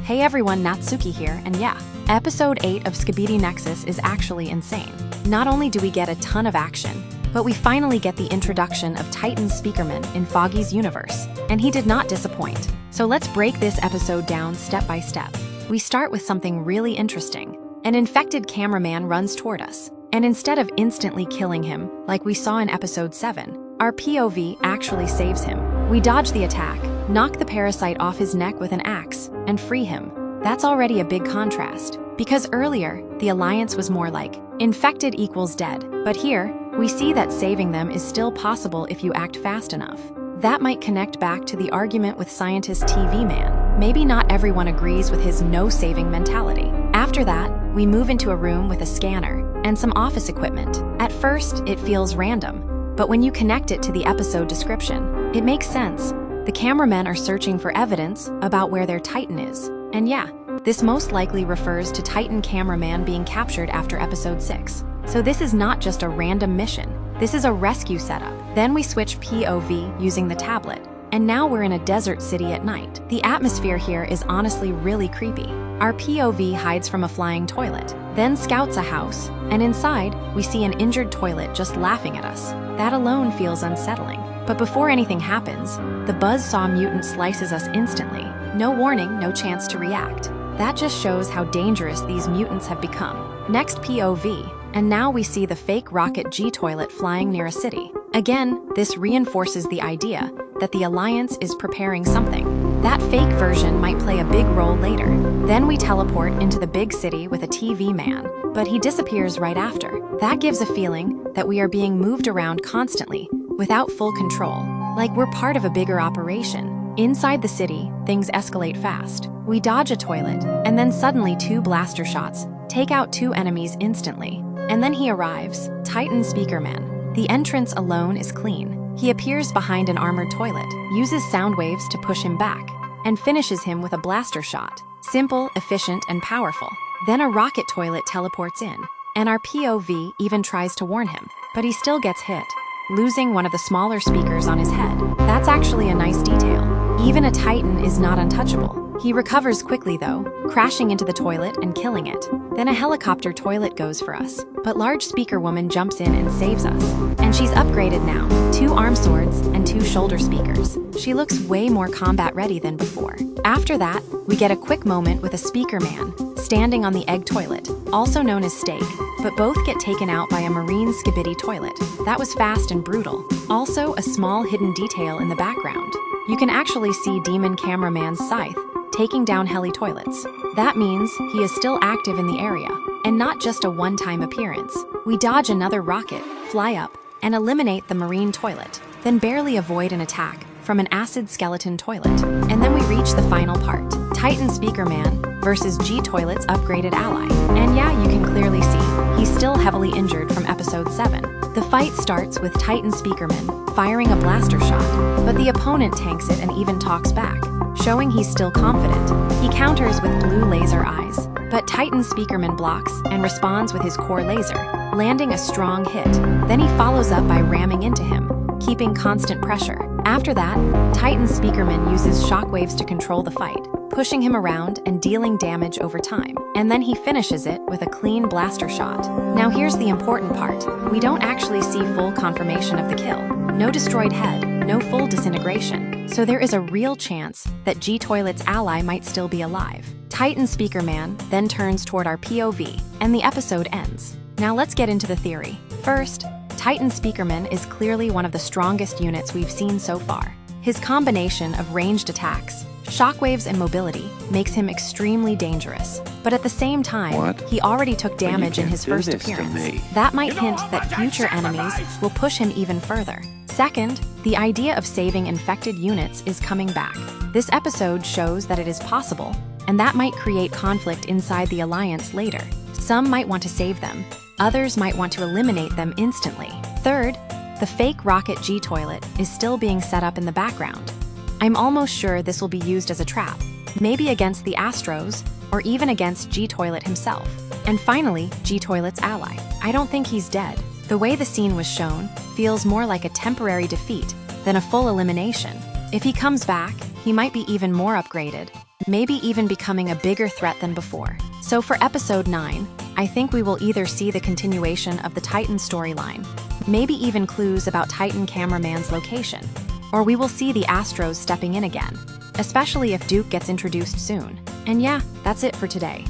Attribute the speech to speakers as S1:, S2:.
S1: Hey everyone, Natsuki here, and yeah, episode 8 of Skibidi Nexus is actually insane. Not only do we get a ton of action, but we finally get the introduction of Titan Speakerman in Foggy's universe, and he did not disappoint. So let's break this episode down step by step. We start with something really interesting. An infected cameraman runs toward us, and instead of instantly killing him, like we saw in episode 7, our POV actually saves him. We dodge the attack, knock the parasite off his neck with an axe, and free him. That's already a big contrast, because earlier, the alliance was more like, infected equals dead, but here, we see that saving them is still possible if you act fast enough. That might connect back to the argument with scientist TV Man. Maybe not everyone agrees with his no-saving mentality. After that, we move into a room with a scanner and some office equipment. At first, it feels random, but when you connect it to the episode description, it makes sense. The cameramen are searching for evidence about where their Titan is. And yeah, this most likely refers to Titan cameraman being captured after episode 6. So this is not just a random mission. This is a rescue setup. Then we switch POV using the tablet, and now we're in a desert city at night. The atmosphere here is honestly really creepy. Our POV hides from a flying toilet, then scouts a house, and inside, we see an injured toilet just laughing at us. That alone feels unsettling. But before anything happens, the buzzsaw mutant slices us instantly. No warning, no chance to react. That just shows how dangerous these mutants have become. Next POV, and now we see the fake rocket G-toilet flying near a city. Again, this reinforces the idea that the Alliance is preparing something. That fake version might play a big role later. Then we teleport into the big city with a TV man, but he disappears right after. That gives a feeling that we are being moved around constantly, without full control, like we're part of a bigger operation. Inside the city, things escalate fast. We dodge a toilet, and then suddenly 2 blaster shots take out 2 enemies instantly. And then he arrives, Titan Speakerman. The entrance alone is clean. He appears behind an armored toilet, uses sound waves to push him back, and finishes him with a blaster shot. Simple, efficient, and powerful. Then a rocket toilet teleports in, and our POV even tries to warn him, but he still gets hit, losing one of the smaller speakers on his head. That's actually a nice detail. Even a Titan is not untouchable. He recovers quickly though, crashing into the toilet and killing it. Then a helicopter toilet goes for us, but large speaker woman jumps in and saves us. And she's upgraded now, 2 arm swords and 2 shoulder speakers. She looks way more combat ready than before. After that, we get a quick moment with a speaker man standing on the egg toilet, also known as steak, but both get taken out by a marine skibidi toilet. That was fast and brutal. Also, a small hidden detail in the background. You can actually see Demon Cameraman's scythe taking down heli toilets. That means he is still active in the area, and not just a one-time appearance. We dodge another rocket, fly up, and eliminate the marine toilet, then barely avoid an attack from an acid skeleton toilet. And then we reach the final part, Titan Speakerman versus G-Toilet's upgraded ally. And yeah, you can clearly see, he's still heavily injured from episode 7. The fight starts with Titan Speakerman firing a blaster shot, but the opponent tanks it and even talks back, showing he's still confident. He counters with blue laser eyes, but Titan Speakerman blocks and responds with his core laser, landing a strong hit. Then he follows up by ramming into him, keeping constant pressure. After that, Titan Speakerman uses shockwaves to control the fight, pushing him around and dealing damage over time. And then he finishes it with a clean blaster shot. Now here's the important part. We don't actually see full confirmation of the kill. No destroyed head, no full disintegration. So there is a real chance that G-Toilet's ally might still be alive. Titan Speakerman then turns toward our POV, and the episode ends. Now let's get into the theory. First, Titan Speakerman is clearly one of the strongest units we've seen so far. His combination of ranged attacks, shockwaves, and mobility makes him extremely dangerous. But at the same time, he already took damage in his first appearance. That might hint that future enemies will push him even further. Second, the idea of saving infected units is coming back. This episode shows that it is possible, and that might create conflict inside the Alliance later. Some might want to save them, others might want to eliminate them instantly. Third, the fake rocket G-toilet is still being set up in the background. I'm almost sure this will be used as a trap, maybe against the Astros, or even against G-toilet himself. And finally, G-toilet's ally. I don't think he's dead. The way the scene was shown feels more like a temporary defeat than a full elimination. If he comes back, he might be even more upgraded, maybe even becoming a bigger threat than before. So for episode 9, I think we will either see the continuation of the Titan storyline, maybe even clues about Titan cameraman's location, or we will see the Astros stepping in again, especially if Duke gets introduced soon. And yeah, that's it for today.